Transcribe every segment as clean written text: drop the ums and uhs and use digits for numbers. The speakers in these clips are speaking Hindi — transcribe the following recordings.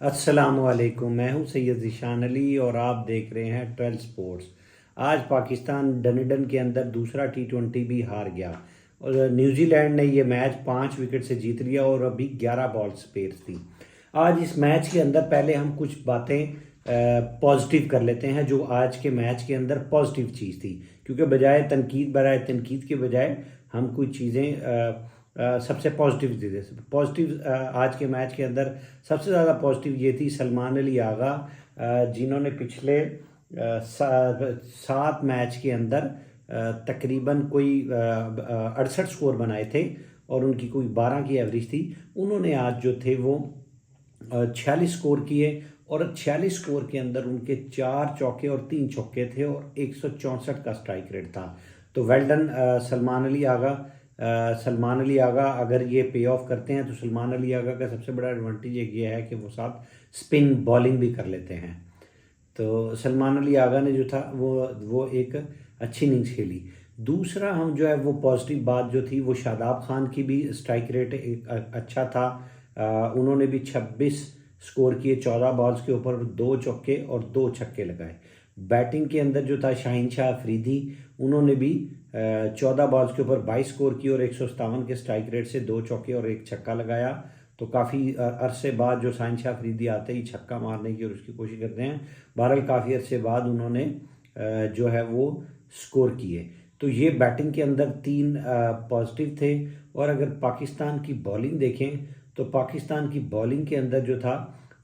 अस्सलामुअलैकुम। मैं हूं सैयद ज़ीशान अली और आप देख रहे हैं 12 स्पोर्ट्स। आज पाकिस्तान डनडन के अंदर दूसरा T20 भी हार गया और न्यूजीलैंड ने ये मैच 5 विकेट से जीत लिया और अभी 11 बॉल्स स्पेयर थी। आज इस मैच के अंदर पहले हम कुछ बातें पॉजिटिव कर लेते हैं जो आज के मैच के अंदर पॉजिटिव चीज़ थी, क्योंकि बजाय तनकीद के बजाय हम कुछ चीज़ें सबसे पॉजिटिव चीज़ें पॉजिटिव आज के मैच के अंदर सबसे ज़्यादा पॉजिटिव ये थी सलमान अली आगा, जिन्होंने पिछले 7 मैच के अंदर तकरीबन कोई 68 स्कोर बनाए थे और उनकी कोई 12 की एवरेज थी। उन्होंने आज जो थे वो 46 स्कोर किए और 46 स्कोर के अंदर उनके 4 चौके और 3 छक्के थे और 164 का स्ट्राइक रेट था। तो वेल डन सलमान अली आगा अगर ये पे ऑफ करते हैं तो सलमान अली आगा का सबसे बड़ा एडवांटेज ये है कि वो साथ स्पिन बॉलिंग भी कर लेते हैं। तो सलमान अली आगा ने जो था वो एक अच्छी इनिंग्स खेली। दूसरा हम जो है वो पॉजिटिव बात जो थी वो शादाब खान की भी स्ट्राइक रेट अच्छा था। उन्होंने भी 26 स्कोर किए 14 बॉल्स के ऊपर, 2 चौके और 2 छक्के लगाए। बैटिंग के अंदर जो था शाहीन शाह अफरीदी, उन्होंने भी 14 बॉल्स के ऊपर 22 स्कोर की और 157 के स्ट्राइक रेट से 2 चौके और 1 छक्का लगाया। तो काफ़ी अरसे बाद जो शाहीन शाह अफरीदी आते ही छक्का मारने की और उसकी कोशिश करते हैं, बहरहाल काफ़ी अरसे बाद उन्होंने जो है वो स्कोर किए। तो ये बैटिंग के अंदर 3 पॉजिटिव थे। और अगर पाकिस्तान की बॉलिंग देखें तो पाकिस्तान की बॉलिंग के अंदर जो था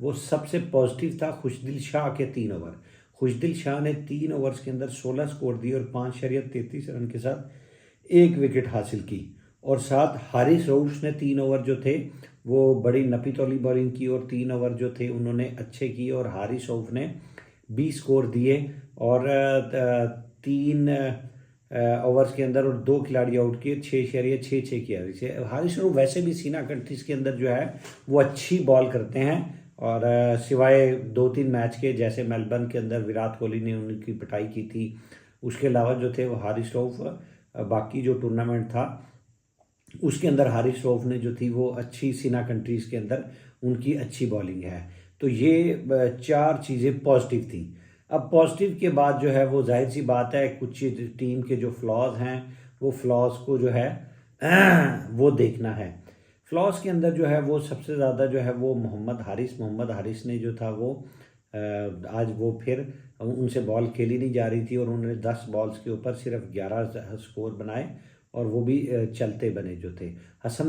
वो सबसे पॉजिटिव था खुशदिल शाह के 3 ओवर। खुशदिल शाह ने 3 ओवर्स के अंदर 16 स्कोर दिए और 5.33 रन के साथ 1 विकेट हासिल की। और साथ हारिस रऊफ ने 3 ओवर जो थे वो बड़ी नपी तौली बॉलिंग की और 3 ओवर जो थे उन्होंने अच्छे किए और हारिस रऊफ ने 20 स्कोर दिए और 3 ओवर्स के अंदर और 2 खिलाड़ी आउट किए, 6.66 की एवरेज है। हारिस रऊफ वैसे भी सीना कंट्रीज के अंदर जो है वो अच्छी बॉल करते हैं और सिवाय 2-3 मैच के, जैसे मेलबर्न के अंदर विराट कोहली ने उनकी पिटाई की थी, उसके अलावा जो थे वो हारिस रऊफ, बाकी जो टूर्नामेंट था उसके अंदर हारिस रऊफ ने जो थी वो अच्छी सीना कंट्रीज़ के अंदर उनकी अच्छी बॉलिंग है। तो ये 4 चीज़ें पॉजिटिव थी। अब पॉजिटिव के बाद जो है वो जाहिर सी बात है कुछ टीम के जो फ्लॉज हैं वो फ्लॉज को जो है वो देखना है। फ्लॉज के अंदर जो है वो सबसे ज़्यादा जो है वो मोहम्मद हारिस ने जो था वो आज वो फिर उनसे बॉल खेली नहीं जा रही थी और उन्होंने 10 बॉल्स के ऊपर सिर्फ 11 स्कोर बनाए और वो भी चलते बने जो थे। हसन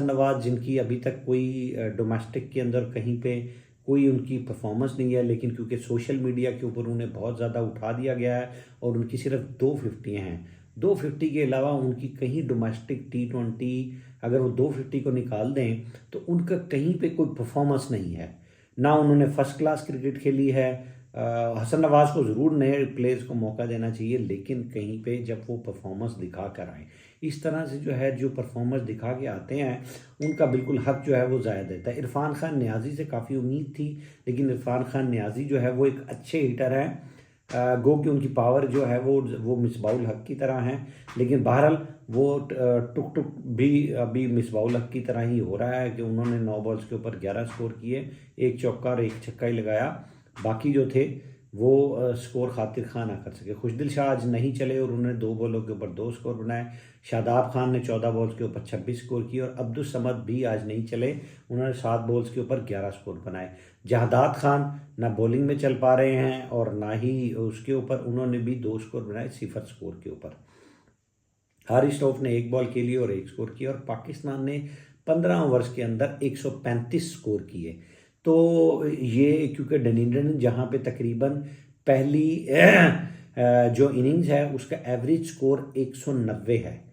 नवाज जिनकी अभी तक कोई डोमेस्टिक के अंदर कहीं पे कोई उनकी परफॉर्मेंस नहीं है, लेकिन क्योंकि सोशल मीडिया के ऊपर उन्हें बहुत ज़्यादा उठा दिया गया है और उनकी सिर्फ 250 हैं। 250 के अलावा उनकी कहीं डोमेस्टिक T20 अगर वो 250 को निकाल दें तो उनका कहीं पे कोई परफॉर्मेंस नहीं है, ना उन्होंने फर्स्ट क्लास क्रिकेट खेली है। हसन नवाज को ज़रूर नए प्लेयर्स को मौका देना चाहिए, लेकिन कहीं पे जब वो परफॉर्मेंस दिखा कर आए, इस तरह से जो है जो परफॉर्मेंस दिखा के आते हैं उनका बिल्कुल हक जो है वो ज़ाया देता है। इरफान खान नियाज़ी से काफ़ी उम्मीद थी, लेकिन इरफान खान नियाज़ी जो है वो एक अच्छे हिटर हैं, गो कि उनकी पावर जो है वो मिसबाउल हक की तरह हैं, लेकिन बहरहाल वो टुक टुक भी अभी मिसबाउल हक की तरह ही हो रहा है कि उन्होंने 9 बॉल्स के ऊपर 11 स्कोर किए, 1 चौका और 1 छक्का ही लगाया। बाकी जो थे वो स्कोर खातिर खां ना कर सके। खुशदिल शाह आज नहीं चले और उन्होंने 2 बॉलों के ऊपर 2 स्कोर बनाए। शादाब खान ने 14 बॉल्स के ऊपर 26 स्कोर किए और अब्दुल समद भी आज नहीं चले, उन्होंने 7 बॉल्स के ऊपर 11 स्कोर बनाए। जहदाद खान ना बॉलिंग में चल पा रहे हैं और ना ही उसके ऊपर उन्होंने भी 2 स्कोर बनाए 0 स्कोर के ऊपर। हारिस रऊफ ने 1 बॉल खेली और 1 स्कोर किया और पाकिस्तान ने 15 ओवर्स के अंदर 135 स्कोर किए। तो ये क्योंकि डनिंडन जहाँ पे तकरीबन पहली जो इनिंग्स है उसका एवरेज स्कोर 190 है,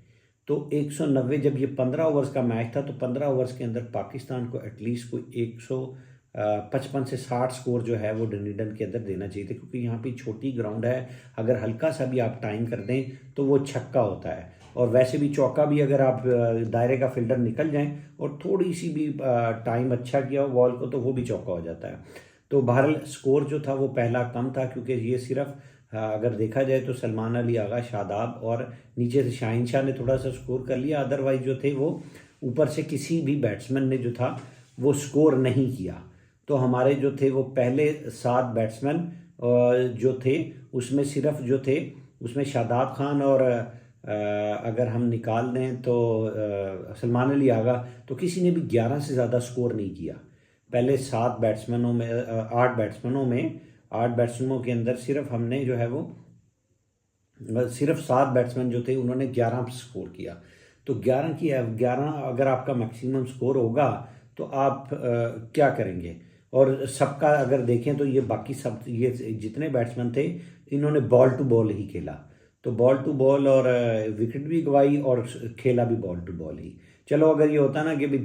तो 190 जब ये 15 ओवर्स का मैच था तो 15 ओवर्स के अंदर पाकिस्तान को एटलीस्ट कोई 155 से 60 स्कोर जो है वो डनिंडन के अंदर देना चाहिए था, क्योंकि यहाँ पे छोटी ग्राउंड है, अगर हल्का सा भी आप टाइम कर दें तो वो छक्का होता है। और वैसे भी चौका भी अगर आप दायरे का फील्डर निकल जाएं और थोड़ी सी भी टाइम अच्छा किया हो बॉल को तो वो भी चौका हो जाता है। तो बहरहाल स्कोर जो था वो पहला कम था, क्योंकि ये सिर्फ अगर देखा जाए तो सलमान अली आगा, शादाब और नीचे से शाहीन शाह ने थोड़ा सा स्कोर कर लिया, अदरवाइज जो थे वो ऊपर से किसी भी बैट्समैन ने जो था वो स्कोर नहीं किया। तो हमारे जो थे वो पहले 7 बैट्समैन जो थे उसमें सिर्फ जो थे उसमें शादाब खान और अगर हम निकाल दें तो सलमान अली आगा, तो किसी ने भी 11 से ज़्यादा स्कोर नहीं किया। पहले 7 बैट्समैनों में 8 बैट्समैनों के अंदर सिर्फ हमने जो है वो सिर्फ 7 बैट्समैन जो थे उन्होंने 11 स्कोर किया। तो 11 अगर आपका मैक्सिमम स्कोर होगा तो आप क्या करेंगे। और सबका अगर देखें तो ये बाकी सब ये जितने बैट्समैन थे इन्होंने बॉल टू बॉल ही खेला, तो बॉल टू बॉल और विकेट भी गवाई और खेला भी बॉल टू बॉल ही। चलो अगर ये होता ना कि भाई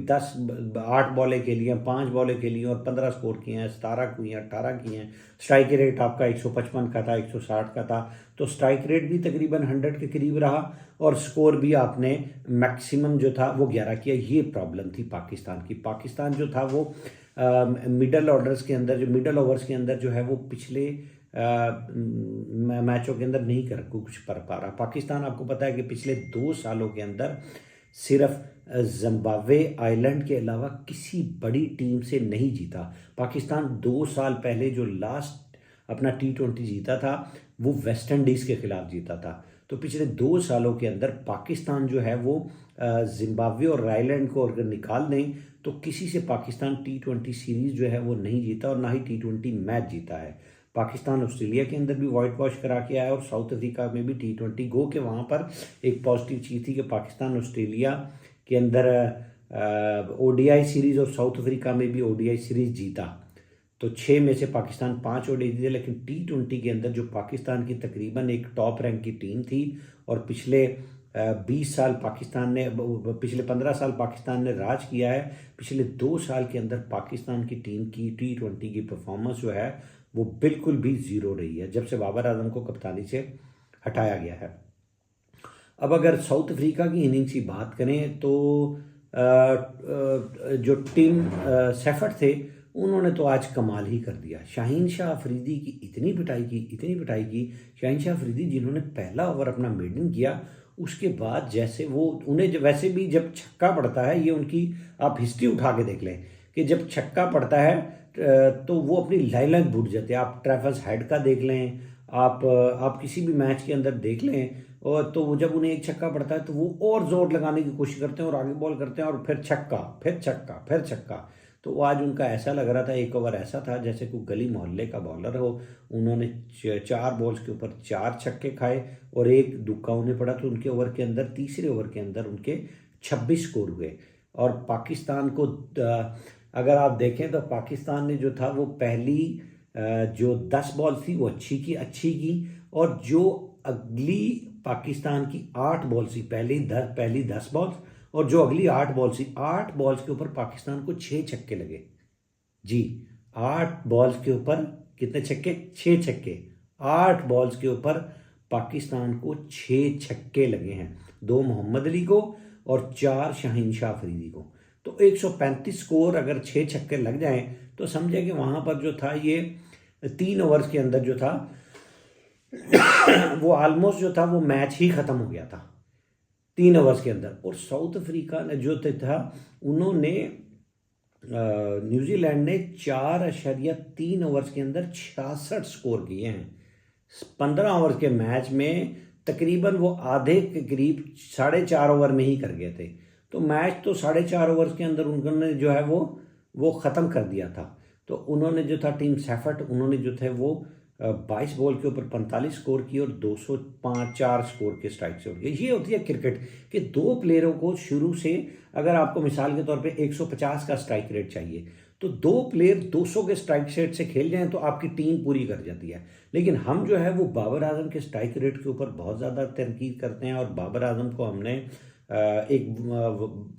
8 बॉलें खेली हैं, 5 बॉलें खेली हैं और 15 स्कोर किए हैं, 17 किए हैं, 18 किए हैं, स्ट्राइक रेट आपका 155 का था, 160 का था, तो स्ट्राइक रेट भी तकरीबन 100 के करीब रहा और स्कोर भी आपने मैक्सिमम जो था वो 11 किया। ये प्रॉब्लम थी पाकिस्तान की। पाकिस्तान जो था वो मिडल ओवर्स के अंदर जो है वो पिछले मैचों के अंदर नहीं कर कुछ कर पा रहा। पाकिस्तान आपको पता है कि पिछले 2 सालों के अंदर सिर्फ जिम्बाब्वे आइलैंड के अलावा किसी बड़ी टीम से नहीं जीता। पाकिस्तान 2 साल पहले जो लास्ट अपना T20 जीता था वो वेस्ट इंडीज़ के खिलाफ जीता था। तो पिछले 2 सालों के अंदर पाकिस्तान जो है वो जिम्बाब्वे और आइलैंड को अगर निकाल दें तो किसी से पाकिस्तान T20 सीरीज़ जो है वो नहीं जीता और ना ही T20 मैच जीता है। पाकिस्तान ऑस्ट्रेलिया के अंदर भी वाइट वॉश करा के आया और साउथ अफ्रीका में भी T20 गो के वहाँ पर एक पॉजिटिव चीज़ थी कि पाकिस्तान ऑस्ट्रेलिया के अंदर ODI सीरीज़ और साउथ अफ्रीका में भी ODI सीरीज़ जीता। तो 6 में से पाकिस्तान 5 ODI जीते, लेकिन T20 के अंदर जो पाकिस्तान की तकरीबन एक टॉप रैंक की टीम थी और पिछले 20 साल पाकिस्तान ने पिछले 15 साल पाकिस्तान ने राज किया है, पिछले 2 साल के अंदर पाकिस्तान की टीम की T20 की परफॉर्मेंस जो है वो बिल्कुल भी ज़ीरो रही है जब से बाबर आजम को कप्तानी से हटाया गया है। अब अगर साउथ अफ्रीका की इनिंग्स की बात करें तो जो टीम सेफर्ट थे उन्होंने तो आज कमाल ही कर दिया। शाहीन शाह अफरीदी की इतनी पिटाई की। शाहीन शाह अफरीदी जिन्होंने पहला ओवर अपना मेडन किया उसके बाद जैसे वो उन्हें वैसे भी जब छक्का पड़ता है, ये उनकी आप हिस्ट्री उठा के देख लें कि जब छक्का पड़ता है तो वो अपनी लाइलाइन भूल जाते हैं। आप ट्रेविस हेड का देख लें, आप किसी भी मैच के अंदर देख लें, और तो वो जब उन्हें एक छक्का पड़ता है तो वो और जोर लगाने की कोशिश करते हैं और आगे बॉल करते हैं और फिर छक्का फिर छक्का फिर छक्का। तो वो आज उनका ऐसा लग रहा था, एक ओवर ऐसा था जैसे कोई गली मोहल्ले का बॉलर हो। उन्होंने 4 बॉल्स के ऊपर 4 छक्के खाए और एक दुक्का उन्हें पड़ा, तो उनके ओवर के अंदर तीसरे ओवर के अंदर उनके 26 स्कोर हुए। और पाकिस्तान को अगर आप देखें तो पाकिस्तान ने जो था वो पहली जो 10 बॉल थी वो अच्छी की और जो अगली पाकिस्तान की 8 बॉल थी, पहली 10 बॉल और जो अगली 8 बॉल थी, 8 बॉल्स के ऊपर पाकिस्तान को 6 छक्के लगे। जी 8 बॉल्स के ऊपर कितने छक्के? 6 छक्के। 8 बॉल्स के ऊपर पाकिस्तान को 6 छक्के लगे हैं, 2 मोहम्मद अली को और 4 शाहीन शाह अफरीदी को। तो 135 स्कोर अगर 6 छक्के लग जाएं तो समझे कि वहाँ पर जो था ये 3 ओवर्स के अंदर जो था वो ऑलमोस्ट जो था वो मैच ही ख़त्म हो गया था 3 ओवर्स के अंदर। और साउथ अफ्रीका ने जो था उन्होंने न्यूजीलैंड ने 4.3 ओवर्स के अंदर 66 स्कोर किए हैं। 15 ओवर के मैच में तकरीबन वो आधे के करीब 4.5 ओवर में ही कर गए थे। तो मैच तो 4.5 ओवर्स के अंदर उन्होंने जो है वो ख़त्म कर दिया था। तो उन्होंने जो था टीम सेफर्ट उन्होंने जो थे वो 22 बॉल के ऊपर 45 स्कोर किए और 204 स्कोर के स्ट्राइक से उठ गए। ये होती है क्रिकेट कि 2 प्लेयरों को शुरू से, अगर आपको मिसाल के तौर पे 150 का स्ट्राइक रेट चाहिए तो 2 प्लेयर 200 के स्ट्राइक रेट से खेल जाएं तो आपकी टीम पूरी कर जाती है। लेकिन हम जो है वो बाबर आजम के स्ट्राइक रेट के ऊपर बहुत ज़्यादा तनकीद करते हैं और बाबर आजम को हमने एक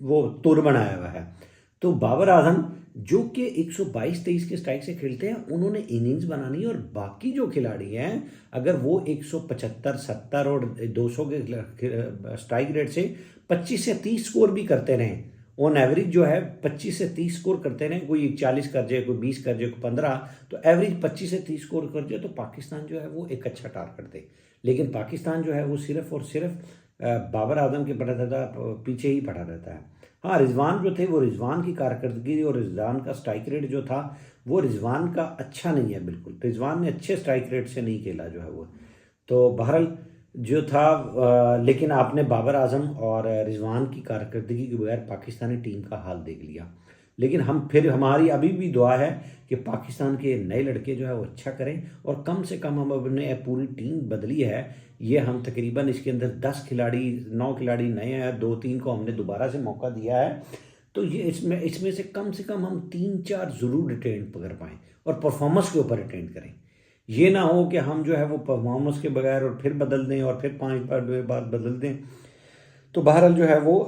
वो तुर बनाया हुआ है। तो बाबर आजम जो कि 122-23 के स्ट्राइक से खेलते हैं उन्होंने इनिंग्स बनानी है और बाकी जो खिलाड़ी हैं अगर वो 175-70 और 200 के स्ट्राइक रेट से 25 से 30 स्कोर भी करते रहें, ऑन एवरेज जो है 25 से 30 स्कोर करते रहें, कोई 40 कर जाए, कोई 20 कर जाए, कोई 15, तो एवरेज 25 से 30 स्कोर कर जाए तो पाकिस्तान जो है वो एक अच्छा टारगेट दे। लेकिन पाकिस्तान जो है वो सिर्फ और सिर्फ बाबर आजम के पड़ा रहता पीछे ही पड़ा रहता है। हाँ, रिजवान जो थे वो रिजवान की कारकर्दगी और रिजवान का स्ट्राइक रेट जो था वो रिजवान का अच्छा नहीं है बिल्कुल। रिजवान ने अच्छे स्ट्राइक रेट से नहीं खेला जो है वो। तो बहरहाल जो था लेकिन आपने बाबर आजम और रिजवान की कारकर्दगी के बगैर पाकिस्तानी टीम का हाल देख लिया। लेकिन हम फिर हमारी अभी भी दुआ है कि पाकिस्तान के नए लड़के जो है वो अच्छा करें और कम से कम हम अपने पूरी टीम बदली है। ये हम तकरीबन इसके अंदर 10 खिलाड़ी 9 खिलाड़ी नए हैं, 2-3 को हमने दोबारा से मौका दिया है। तो ये इसमें इसमें से कम हम 3-4 ज़रूर अटेंड कर पाएँ और परफॉर्मेंस के ऊपर अटेंड करें। ये ना हो कि हम जो है वो परफॉर्मेंस के बगैर और फिर बदल दें और फिर 5 बार बाद बदल दें। तो बहरहाल जो है वो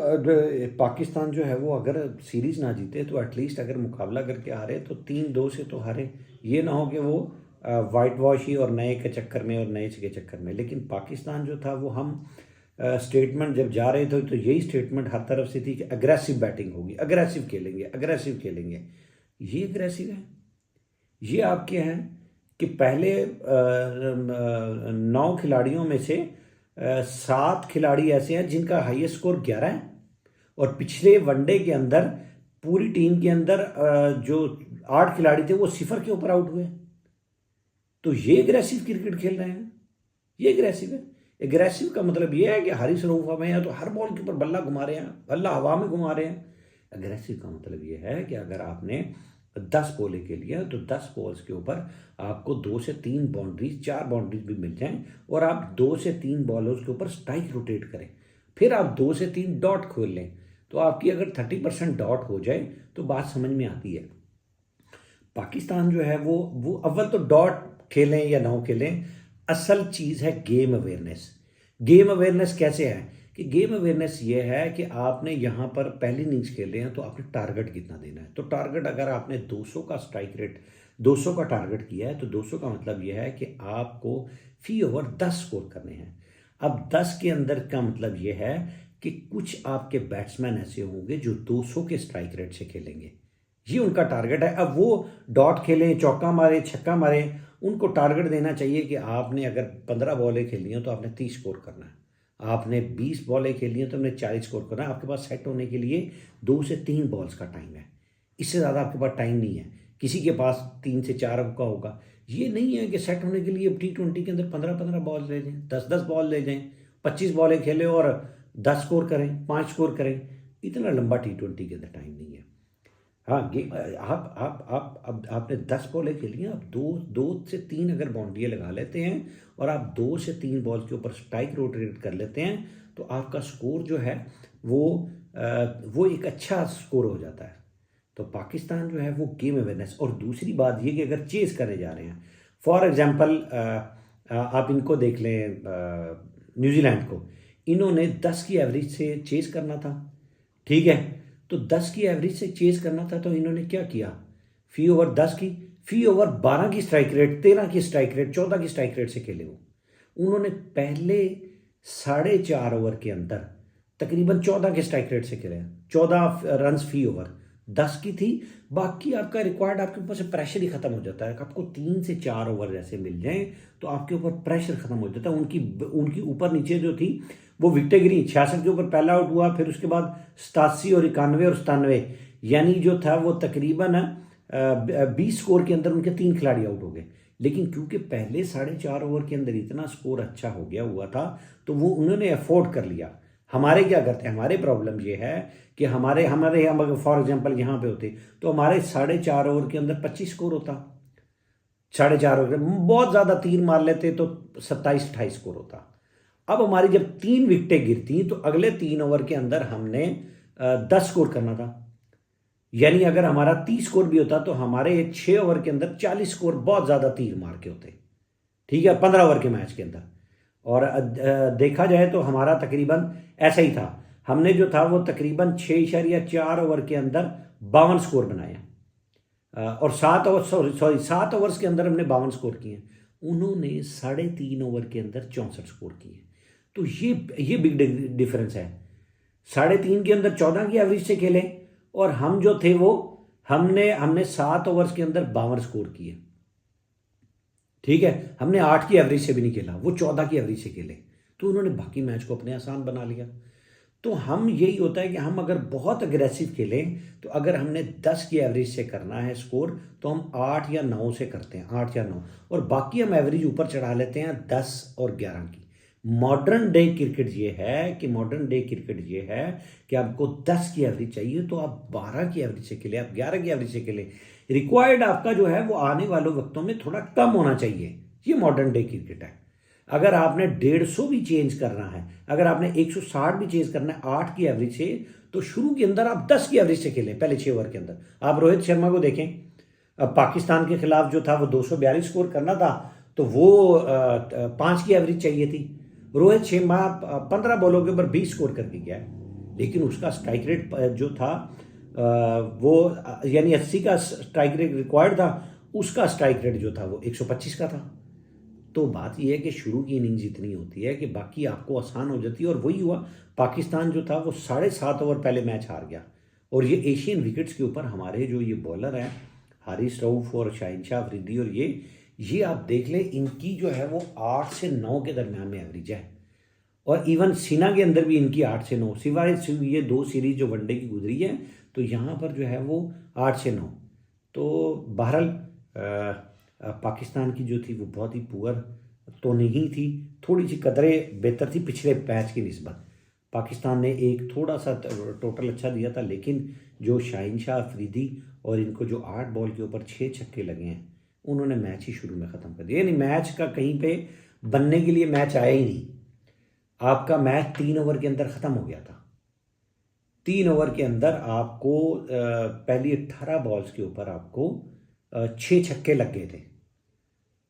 पाकिस्तान जो है वो अगर सीरीज़ ना जीते तो एटलीस्ट अगर मुकाबला करके हारे तो 3-2 से तो हारे। ये ना हो कि वो वाइट वॉश ही और नए के चक्कर में और नए के चक्कर में। लेकिन पाकिस्तान जो था वो हम स्टेटमेंट जब जा रहे थे तो यही स्टेटमेंट हर तरफ से थी कि अग्रेसिव बैटिंग होगी, अग्रेसिव खेलेंगे, अग्रेसिव खेलेंगे। ये अग्रेसिव है। ये आपके हैं कि पहले 9 खिलाड़ियों में से 7 खिलाड़ी ऐसे हैं जिनका हाईएस्ट स्कोर 11 है और पिछले वनडे के अंदर पूरी टीम के अंदर जो 8 खिलाड़ी थे वो 0 के ऊपर आउट हुए। तो ये अग्रेसिव क्रिकेट खेल रहे हैं, ये अग्रेसिव है। एग्रेसिव का मतलब ये है कि हारिस रऊफ में है तो हर बॉल के ऊपर बल्ला घुमा रहे हैं, बल्ला हवा में घुमा रहे हैं। अग्रेसिव का मतलब ये है कि अगर आपने 10 बॉलें खेली हैं तो 10 बॉल्स के ऊपर आपको 2 से 3 बाउंड्रीज, 4 बाउंड्रीज भी मिल जाएं और आप 2 से 3 बॉलों के ऊपर स्ट्राइक रोटेट करें, फिर आप 2 से 3 डॉट खोल लें। तो आपकी अगर 30% डॉट हो जाए तो बात समझ में आती है। पाकिस्तान जो है वो अव्वल तो डॉट खेलें या ना खेलें, असल चीज़ है गेम अवेयरनेस। गेम अवेयरनेस कैसे है कि गेम अवेयरनेस ये है कि आपने यहाँ पर पहली इनिंग्स खेले हैं तो आपने टारगेट कितना देना है। तो टारगेट अगर आपने 200 का स्ट्राइक रेट 200 का टारगेट किया है तो 200 का मतलब यह है कि आपको फी ओवर 10 स्कोर करने हैं। अब 10 के अंदर का मतलब यह है कि कुछ आपके बैट्समैन ऐसे होंगे जो 200 के स्ट्राइक रेट से खेलेंगे, ये उनका टारगेट है। अब वो डॉट खेलें, चौका मारे, छक्का मारे, उनको टारगेट देना चाहिए कि आपने अगर 15 बॉलें खेली हैं तो आपने 30 स्कोर करना है, आपने 20 बॉलें खेली हैं तो आपने 40 स्कोर करना है। आपके पास सेट होने के लिए 2 से 3 बॉल्स का टाइम है, इससे ज़्यादा आपके पास टाइम नहीं है। किसी के पास 3 से 4 का होगा। ये नहीं है कि सेट होने के लिए T20 के अंदर 15-15 बॉल ले जाएं, 10-10 बॉल ले जाएं, 25 बॉलें खेलें और 10 स्कोर करें, 5 स्कोर करें। इतना लंबा T20 के अंदर टाइम नहीं है। हाँ, गेम आप अब आपने 10 बॉलें खेली हैं, आप 2 से 3 अगर बाउंड्रियाँ लगा लेते हैं और आप 2 से 3 बॉल के ऊपर स्ट्राइक रोटेट कर लेते हैं तो आपका स्कोर जो है वो एक अच्छा स्कोर हो जाता है। तो पाकिस्तान जो है वो गेम अवेयरनेस। और दूसरी बात ये कि अगर चेज़ करने जा रहे हैं, फॉर एग्जांपल आप इनको देख लें, न्यूजीलैंड को, इन्होंने 10 की एवरेज से चेज़ करना था, ठीक है। तो 10 की एवरेज से चेज़ करना था तो इन्होंने क्या किया, फी ओवर 10 की, फी ओवर 12 की स्ट्राइक रेट, 13 की स्ट्राइक रेट, 14 की स्ट्राइक रेट से खेले वो। उन्होंने पहले 4.5 ओवर के अंदर तकरीबन 14 के स्ट्राइक रेट से खेले, 14 रन फी ओवर, 10 की थी। बाकी आपका रिक्वायर्ड आपके ऊपर से प्रेशर ही खत्म हो जाता है। आपको 3 से 4 ओवर जैसे मिल जाएं तो आपके ऊपर प्रेशर खत्म हो जाता है। उनकी ऊपर नीचे जो थी वो विकेटें गिरी, 66 के ऊपर पहला आउट हुआ, फिर उसके बाद 87 और 91 और 97, यानी जो था वो तकरीबन 20 स्कोर के अंदर उनके 3 खिलाड़ी आउट हो गए। लेकिन क्योंकि पहले 4.5 ओवर के अंदर इतना स्कोर अच्छा हो गया हुआ था तो वो उन्होंने अफोर्ड कर लिया। हमारे क्या करते हैं, हमारे प्रॉब्लम ये है कि हमारे हम अगर फॉर एग्जांपल यहाँ पे होते तो हमारे 4.5 ओवर के अंदर 25 स्कोर होता, 4.5 ओवर बहुत ज़्यादा 3 मार लेते तो 27-28 स्कोर होता। अब हमारी जब 3 विकेटें गिरती तो अगले 3 ओवर के अंदर हमने 10 स्कोर करना था, यानी अगर हमारा 30 स्कोर भी होता तो हमारे 6 ओवर के अंदर 40 स्कोर बहुत ज़्यादा तीर मार के होते, ठीक है, 15 ओवर के मैच के अंदर। और देखा जाए तो हमारा तकरीबन ऐसा ही था, हमने जो था वो तकरीबन 6.4 ओवर के अंदर 52 स्कोर बनाया और 7 ओवर्स के अंदर हमने 52 स्कोर किए। उन्होंने 3.5 ओवर के अंदर 64 स्कोर किए। तो ये बिग डिफरेंस है। 3.5 के अंदर 14 की एवरेज से खेले और हम जो थे वो हमने 7 ओवर्स के अंदर 52 स्कोर किए, ठीक है। हमने 8 की एवरेज से भी नहीं खेला, वो 14 की एवरेज से खेले। तो उन्होंने बाकी मैच को अपने आसान बना लिया। तो हम यही होता है कि हम अगर बहुत अग्रेसिव खेलें तो अगर हमने 10 की एवरेज से करना है स्कोर तो हम 8 या 9 से करते हैं, 8 या 9, और बाकी हम एवरेज ऊपर चढ़ा लेते हैं 10 और 11 की। मॉडर्न डे क्रिकेट ये है कि आपको 10 की एवरेज चाहिए तो आप 12 की एवरेज से खेलें, आप 11 की एवरेज से खेलें। रिक्वायर्ड आपका जो है वो आने वाले वक्तों में थोड़ा कम होना चाहिए। ये मॉडर्न डे क्रिकेट है। अगर आपने 150 भी चेंज करना है, अगर आपने 160 भी चेंज करना है 8 की एवरेज से, तो शुरू के अंदर आप 10 की एवरेज से खेलें पहले 6 ओवर के अंदर। आप रोहित शर्मा को देखें, अब पाकिस्तान के खिलाफ जो था वो 242 स्कोर करना था तो वो 5 की एवरेज चाहिए थी। रोहित शर्मा 15 बॉलों के ऊपर 20 स्कोर करके गया है, लेकिन उसका स्ट्राइक रेट जो था वो यानी 80 का स्ट्राइक रेट रिक्वायर्ड था, उसका स्ट्राइक रेट जो था वो 125 का था। तो बात यह है कि शुरू की इनिंग्स इतनी होती है कि बाकी आपको आसान हो जाती है, और वही हुआ। पाकिस्तान जो था वो 7.5 ओवर पहले मैच हार गया, और ये एशियन विकेट्स के ऊपर हमारे जो ये बॉलर हैं हारिस रऊफ और शाहिनशाह अफरीदी, और ये आप देख लें इनकी जो है वो 8 से 9 के दरमियान में एवरेज है, और इवन सीना के अंदर भी इनकी 8 से 9, सिवाय ये 2 सीरीज जो वनडे की गुजरी है तो यहाँ पर जो है वो 8 से 9। तो बहरहाल पाकिस्तान की जो थी वो बहुत ही पुअर तो नहीं थी, थोड़ी सी कदरे बेहतर थी पिछले मैच की निस्बत। पाकिस्तान ने एक थोड़ा सा टोटल अच्छा दिया था, लेकिन जो शाहिनशाह अफरीदी और इनको जो 8 बॉल के ऊपर 6 छक्के लगे हैं, उन्होंने मैच ही शुरू में ख़त्म कर दिया। यानी मैच का कहीं पे बनने के लिए मैच आया ही नहीं। आपका मैच 3 ओवर के अंदर ख़त्म हो गया था। 3 ओवर के अंदर आपको पहली 18 बॉल्स के ऊपर आपको 6 छक्के लग गए थे।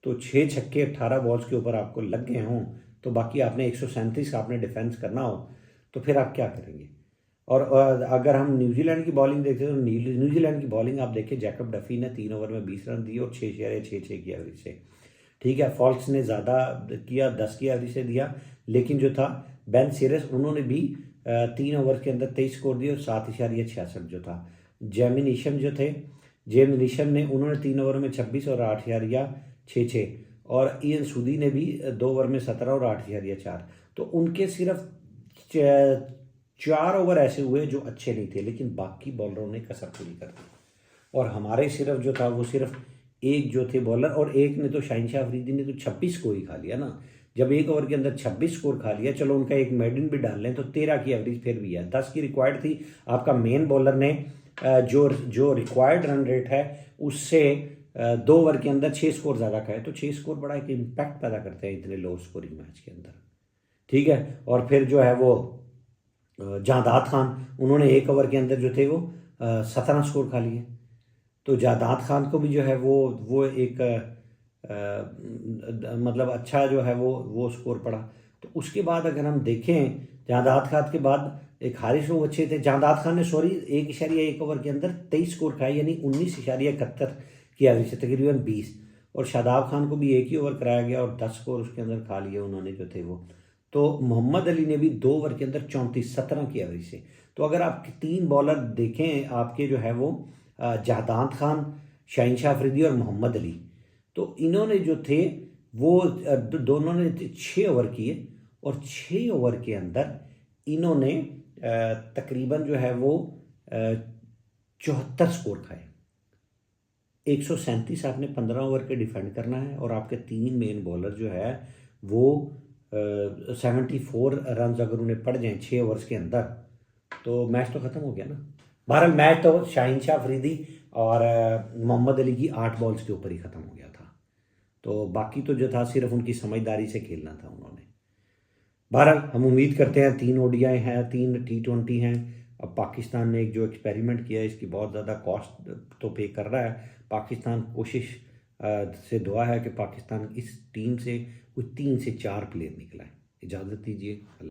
तो 6 छक्के 18 बॉल्स के ऊपर आपको लग गए हों, तो बाकी आपने 137 का आपने डिफेंस करना हो, तो फिर आप क्या करेंगे। और अगर हम न्यूजीलैंड की बॉलिंग देखते हैं तो न्यूजीलैंड की बॉलिंग आप देखिए, जैकब डफी ने 3 ओवर में 20 रन दिए और 6 की एवरेज से। ठीक है, फॉल्क्स ने ज़्यादा किया, 10 की एवरेज से दिया, लेकिन जो था बेन सीरिस उन्होंने भी 3 ओवर के अंदर 23 स्कोर दिए और 7.66 जो था। जेम निशन ने उन्होंने 3 ओवर में 26 और 8.66, और इयन सूदी ने भी 2 ओवर में 17 और 8.4। तो उनके सिर्फ 4 ओवर ऐसे हुए जो अच्छे नहीं थे, लेकिन बाकी बॉलरों ने कसर पूरी कर दी। और हमारे सिर्फ जो था वो सिर्फ एक जो थे बॉलर, और एक ने तो शाहिनशाह अफरीदी ने तो 26 स्कोर ही खा लिया ना। जब 1 ओवर के अंदर 26 स्कोर खा लिया, चलो उनका एक मेडन भी डाल लें तो 13 की एवरेज फिर भी है। 10 की रिक्वायर्ड थी। आपका मेन बॉलर ने जो रिक्वायर्ड रन रेट है उससे 2 ओवर के अंदर 6 स्कोर ज़्यादा खाए, तो 6 स्कोर बड़ा एक इम्पैक्ट पैदा करते हैं इतने लो स्कोरिंग मैच के अंदर। ठीक है, और फिर जो है वो जादाद खान, उन्होंने 1 ओवर के अंदर जो थे वो 17 स्कोर खा लिए। तो जादाद खान को भी जो है वो एक मतलब अच्छा जो है वो स्कोर पड़ा। तो उसके बाद अगर हम देखें, जादाद खान के बाद एक हारिस रऊफ अच्छे थे। जादाद खान ने 1.1 ओवर के अंदर 23 स्कोर खाए, यानी 19.71 की एवरेज से, तकरीबन 20। और शादाब खान को भी 1 ही ओवर कराया गया और 10 स्कोर उसके अंदर खा लिए उन्होंने जो थे वो। तो मोहम्मद अली ने भी 2 ओवर के अंदर 34-17 की एवरेज से। तो अगर आप 3 बॉलर देखें आपके जो है वो जादाद खान, शाहिनशाह अफरीदी और मोहम्मद अली, तो इन्होंने जो थे वो दोनों ने 6 ओवर किए, और 6 ओवर के अंदर इन्होंने तकरीबन जो है वो 74 स्कोर खाए। 137 आपने 15 ओवर के डिफेंड करना है, और आपके 3 मेन बॉलर जो है वो 74 रन अगर उन्हें पड़ जाएं 6 ओवर्स के अंदर, तो मैच तो ख़त्म हो गया ना। बहरहाल मैच तो शाहिनशाह अफरीदी और मोहम्मद अली की 8 बॉल्स के ऊपर ही ख़त्म हो गया था। तो बाकी तो जो था सिर्फ उनकी समझदारी से खेलना था उन्होंने। बहरहाल हम उम्मीद करते हैं 3 ओडीआई हैं, 3 T20 हैं। अब पाकिस्तान ने एक जो एक्सपेरिमेंट किया है इसकी बहुत ज़्यादा कॉस्ट तो पे कर रहा है। पाकिस्तान कोशिश से दुआ है कि पाकिस्तान इस टीम से कोई 3 से 4 प्लेयर निकला है। इजाज़त दीजिए।